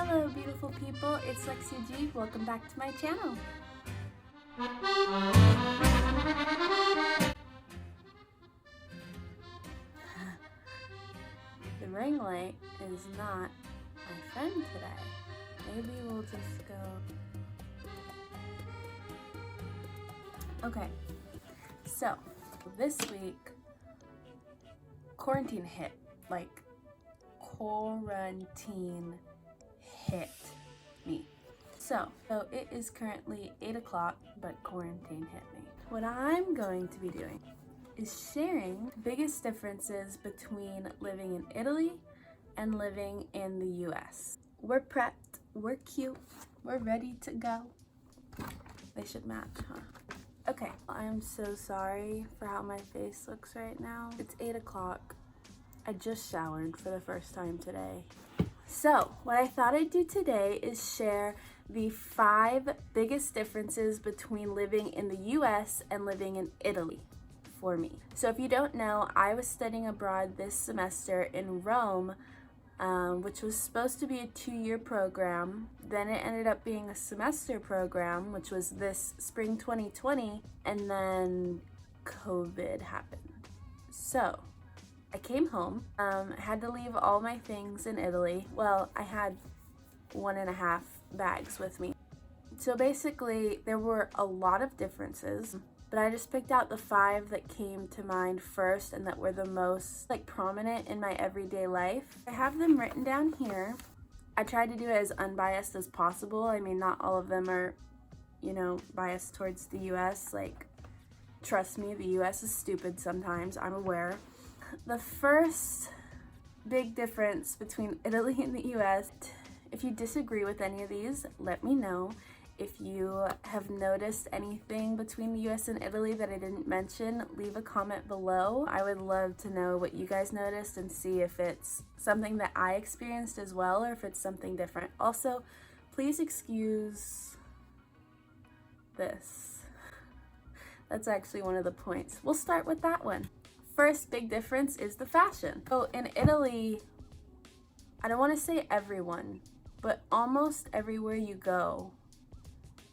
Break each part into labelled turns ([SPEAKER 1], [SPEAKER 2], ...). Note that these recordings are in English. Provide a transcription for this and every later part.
[SPEAKER 1] Hello beautiful people, it's Lexia G. Welcome back to my channel. The ring light is not my friend today. Maybe we'll just go. Okay, so this week quarantine hit. Quarantine hit me. So it is currently 8 o'clock, but quarantine hit me. What I'm going to be doing is sharing the biggest differences between living in Italy and living in the US. We're prepped, we're cute, we're ready to go. They should match, huh? Okay, I'm so sorry for how my face looks right now. It's 8 o'clock. I just showered for the first time today. So what I thought I'd do today is share the 5 biggest differences between living in the US and living in Italy for me. So if you don't know, I was studying abroad this semester in Rome, which was supposed to be a 2-year program. Then it ended up being a semester program, which was this spring 2020, and then COVID happened. So I came home, had to leave all my things in Italy. Well, I had 1.5 bags with me. So basically, there were a lot of differences, but I just picked out the 5 that came to mind first and that were the most prominent in my everyday life. I have them written down here. I tried to do it as unbiased as possible. I mean, not all of them are, biased towards the US. Trust me, the US is stupid sometimes, I'm aware. The first big difference between Italy and the US, if you disagree with any of these, let me know. If you have noticed anything between the US and Italy that I didn't mention, leave a comment below. I would love to know what you guys noticed and see if it's something that I experienced as well or if it's something different. Also, please excuse this. That's actually one of the points. We'll start with that one. First big difference is the fashion. So in Italy, I don't want to say everyone, but almost everywhere you go,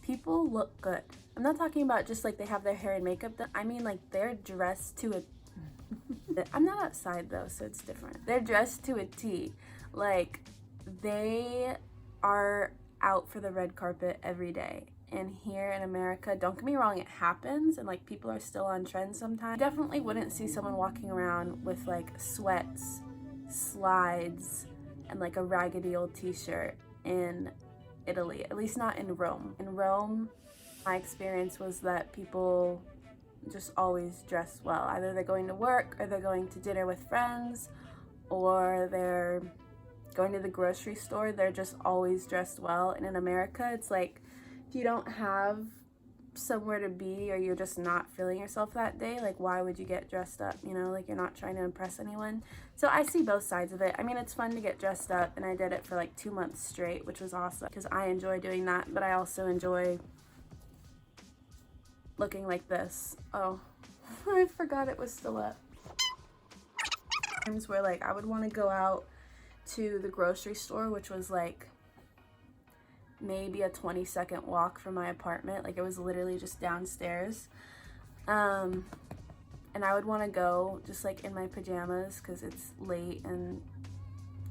[SPEAKER 1] people look good. I'm not talking about just they have their hair and makeup done. I mean they're dressed to a I'm not outside though, so it's different. They're dressed to a T. They are out for the red carpet every day. And here in America, don't get me wrong, it happens and people are still on trend sometimes. You definitely wouldn't see someone walking around with sweats, slides, and a raggedy old t-shirt in Italy, at least not in Rome. In Rome, my experience was that people just always dress well. Either they're going to work or they're going to dinner with friends or they're going to the grocery store. They're just always dressed well. And in America, it's if you don't have somewhere to be or you're just not feeling yourself that day, why would you get dressed up? You're not trying to impress anyone. So I see both sides of it. I mean, it's fun to get dressed up, and I did it for 2 months straight, which was awesome because I enjoy doing that, but I also enjoy looking like this. Oh, I forgot it was still up. Times where I would want to go out to the grocery store, which was maybe a 20-second walk from my apartment. It was literally just downstairs. And I would want to go just in my pajamas because it's late and,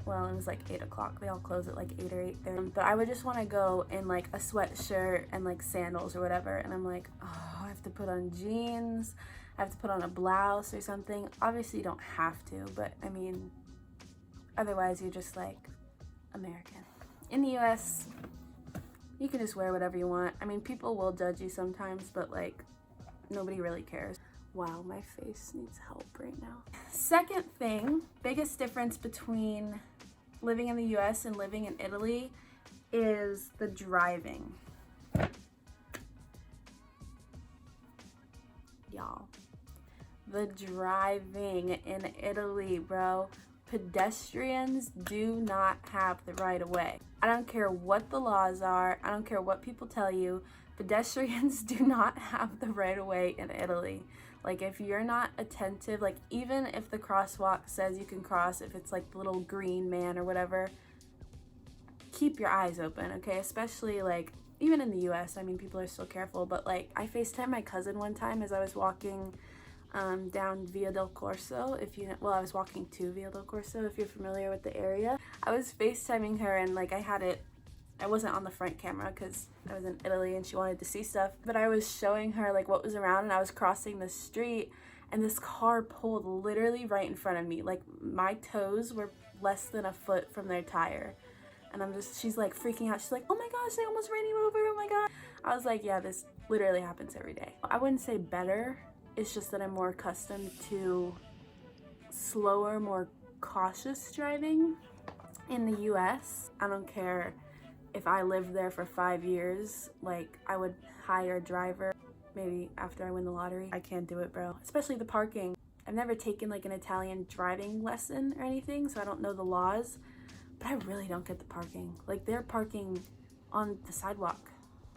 [SPEAKER 1] well, it was 8 o'clock. They all close at 8 or 8:30. But I would just want to go in a sweatshirt and sandals or whatever. And I'm oh, I have to put on jeans. I have to put on a blouse or something. Obviously you don't have to, but I mean, otherwise you're just American. In the US, you can just wear whatever you want. I mean, people will judge you sometimes, but nobody really cares. Wow, my face needs help right now. Second thing, biggest difference between living in the US and living in Italy is the driving. Y'all, the driving in Italy, bro. Pedestrians do not have the right of way. I don't care what the laws are. I don't care what people tell you. Pedestrians do not have the right of way in Italy. If you're not attentive, even if the crosswalk says you can cross, if it's the little green man or whatever, keep your eyes open, okay? Especially like even in the US, I mean, people are still careful, but like I FaceTimed my cousin one time as I was walking down Via del Corso. If you know, well, I was walking to Via del Corso, if you're familiar with the area. I was FaceTiming her, and like I wasn't on the front camera because I was in Italy and she wanted to see stuff, but I was showing her like what was around, and I was crossing the street and this car pulled literally right in front of me. Like my toes were less than a foot from their tire. And she's like freaking out. She's like, oh my gosh, they almost ran you over, oh my god. I was like, yeah, this literally happens every day. I wouldn't say better, it's just that I'm more accustomed to slower, more cautious driving. In the US, I don't care if I lived there for 5 years, like I would hire a driver maybe after I win the lottery. I can't do it, bro. Especially the parking. I've never taken like an Italian driving lesson or anything, so I don't know the laws, but I really don't get the parking. Like they're parking on the sidewalk.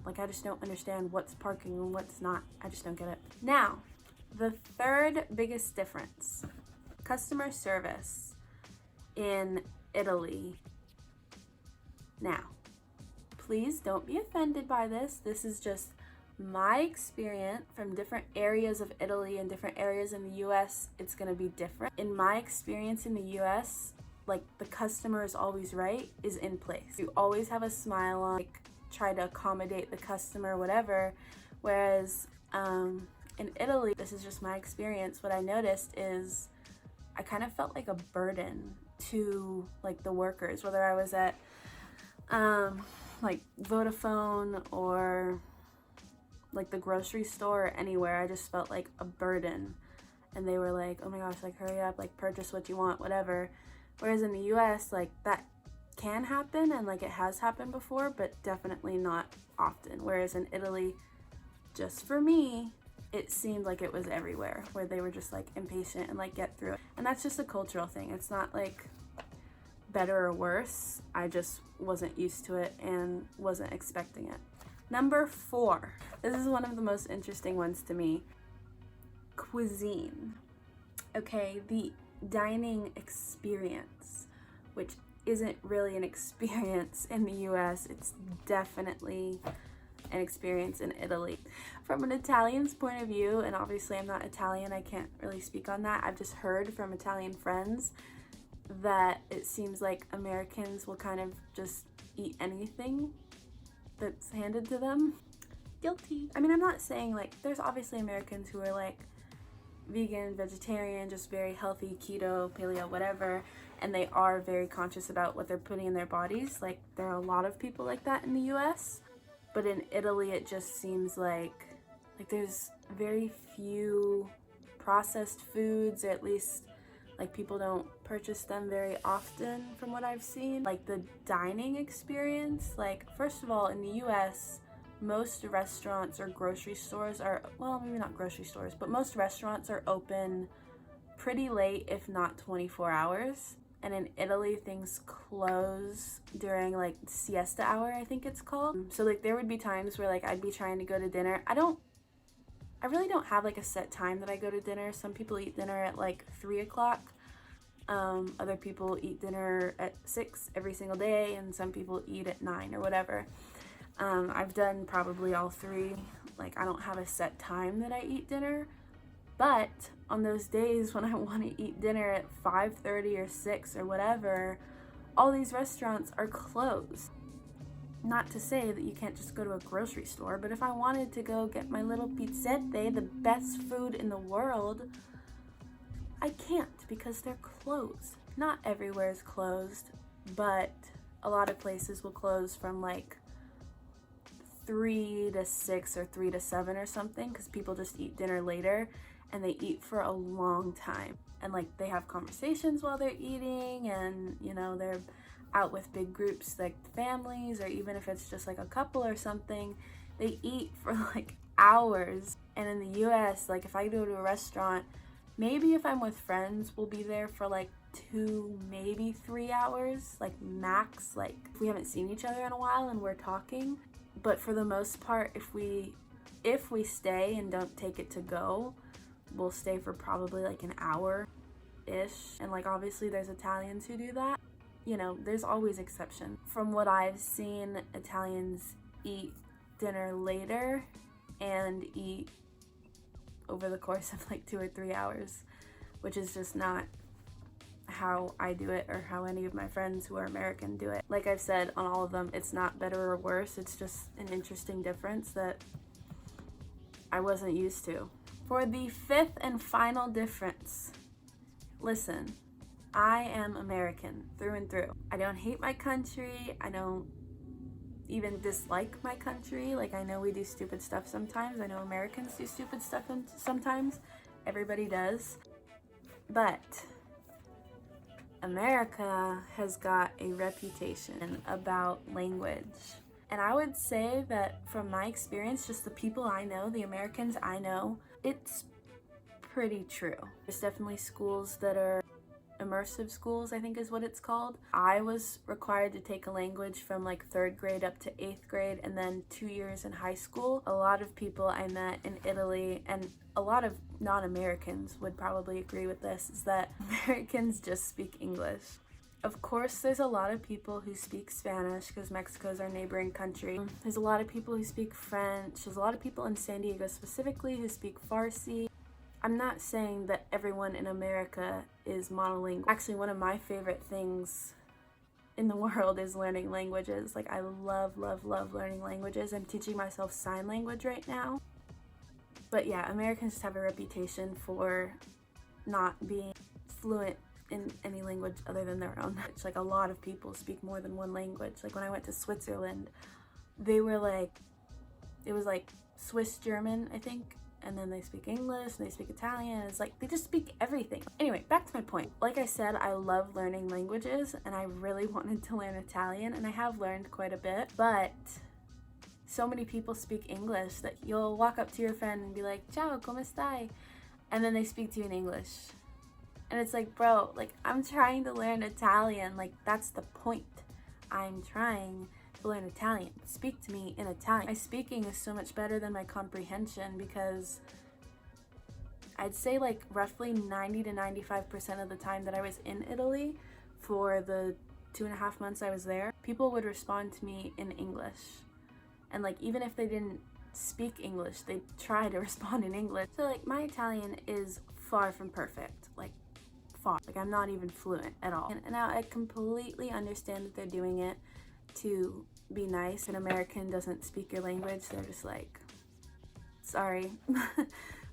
[SPEAKER 1] Like I just don't understand what's parking and what's not. I just don't get it. Now, the third biggest difference, customer service in Italy. Now, please don't be offended by this. This is just my experience from different areas of Italy and different areas in the US. It's gonna be different. In my experience in the US, like the customer is always right is in place. You always have a smile on, like try to accommodate the customer, whatever. Whereas in Italy, this is just my experience. What I noticed is I kind of felt like a burden to like the workers, whether I was at like Vodafone or like the grocery store or anywhere. I just felt like a burden, and they were like, oh my gosh, like hurry up, like purchase what you want, whatever. Whereas in the US, like that can happen, and like it has happened before, but definitely not often. Whereas in Italy, just for me, it seemed like it was everywhere, where they were just like impatient and like get through it. And that's just a cultural thing. It's not like better or worse. I just wasn't used to it and wasn't expecting it. Number 4. This is one of the most interesting ones to me. Cuisine. Okay, the dining experience, which isn't really an experience in the US. It's definitely an experience in Italy. From an Italian's point of view, and obviously I'm not Italian, I can't really speak on that. I've just heard from Italian friends that it seems like Americans will kind of just eat anything that's handed to them. Guilty. I mean, I'm not saying like, there's obviously Americans who are like vegan, vegetarian, just very healthy, keto, paleo, whatever, and they are very conscious about what they're putting in their bodies. Like there are a lot of people like that in the US, but in Italy it just seems like there's very few processed foods, or at least like people don't purchase them very often from what I've seen. Like the dining experience, like first of all, in the US, most restaurants or grocery stores are, well, maybe not grocery stores, but most restaurants are open pretty late, if not 24 hours. And in Italy, things close during like siesta hour, I think it's called. So like there would be times where like I'd be trying to go to dinner. I really don't have like a set time that I go to dinner. Some people eat dinner at like 3 o'clock. Other people eat dinner at 6 every single day, and some people eat at 9 or whatever. I've done probably all 3. Like I don't have a set time that I eat dinner, but on those days when I want to eat dinner at 5:30 or 6 or whatever, all these restaurants are closed. Not to say that you can't just go to a grocery store, but if I wanted to go get my little pizzette, the best food in the world, I can't because they're closed. Not everywhere is closed, but a lot of places will close from like 3 to 6 or 3 to 7 or something, because people just eat dinner later and they eat for a long time. And like they have conversations while they're eating, and you know, they're out with big groups like families, or even if it's just like a couple or something, they eat for like hours. And in the US, like if I go to a restaurant, maybe if I'm with friends, we'll be there for like 2, maybe 3 hours, like max, like if we haven't seen each other in a while and we're talking. But for the most part, if we stay and don't take it to go, we'll stay for probably like an hour-ish. And like obviously there's Italians who do that. you know, there's always exception. From what I've seen, Italians eat dinner later and eat over the course of like 2 or 3 hours, which is just not how I do it or how any of my friends who are American do it. Like I've said on all of them, it's not better or worse, it's just an interesting difference that I wasn't used to. For the fifth and final difference, listen, I am American through and through. I don't hate my country, I don't even dislike my country. Like, I know we do stupid stuff sometimes, I know Americans do stupid stuff sometimes, everybody does, but America has got a reputation about language. And I would say that from my experience, just the people I know, the Americans I know, it's pretty true. There's definitely schools that are immersive schools, I think is what it's called. I was required to take a language from like 3rd grade up to 8th grade and then 2 years in high school. A lot of people I met in Italy, and a lot of non-Americans would probably agree with this, is that Americans just speak English. Of course, there's a lot of people who speak Spanish because Mexico is our neighboring country. There's a lot of people who speak French. There's a lot of people in San Diego specifically who speak Farsi. I'm not saying that everyone in America is monolingual. Actually, one of my favorite things in the world is learning languages. Like, I love learning languages. I'm teaching myself sign language right now. But yeah, Americans just have a reputation for not being fluent in any language other than their own. It's like a lot of people speak more than one language. Like when I went to Switzerland, they were like, it was like Swiss German, I think, and then they speak English and they speak Italian. It's like they just speak everything. Anyway, back to my point. Like I said, I love learning languages and I really wanted to learn Italian, and I have learned quite a bit, but so many people speak English that you'll walk up to your friend and be like, ciao, come stai? And then they speak to you in English. And it's like, bro, like, I'm trying to learn Italian. Like, that's the point. I'm trying to learn Italian. Speak to me in Italian. My speaking is so much better than my comprehension because I'd say like roughly 90 to 95% of the time that I was in Italy for the 2.5 months I was there, people would respond to me in English. And like, even if they didn't speak English, they'd try to respond in English. So like, my Italian is far from perfect. Like, far. Like, I'm not even fluent at all. And now I completely understand that they're doing it to be nice. An American doesn't speak your language, they're just like, sorry.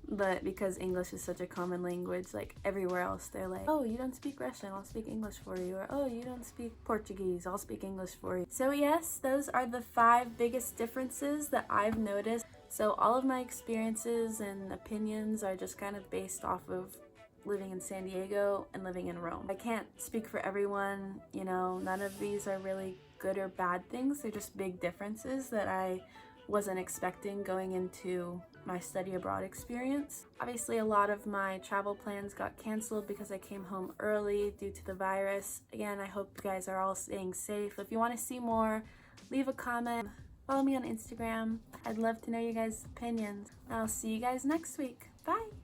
[SPEAKER 1] But because English is such a common language, like everywhere else, they're like, oh, you don't speak Russian, I'll speak English for you. Or, oh, you don't speak Portuguese, I'll speak English for you. So yes, those are the 5 biggest differences that I've noticed. So all of my experiences and opinions are just kind of based off of living in San Diego and living in Rome. I can't speak for everyone, you know, none of these are really good or bad things. They're just big differences that I wasn't expecting going into my study abroad experience. Obviously, a lot of my travel plans got canceled because I came home early due to the virus. Again, I hope you guys are all staying safe. If you want to see more, leave a comment. Follow me on Instagram. I'd love to know your guys' opinions. I'll see you guys next week. Bye!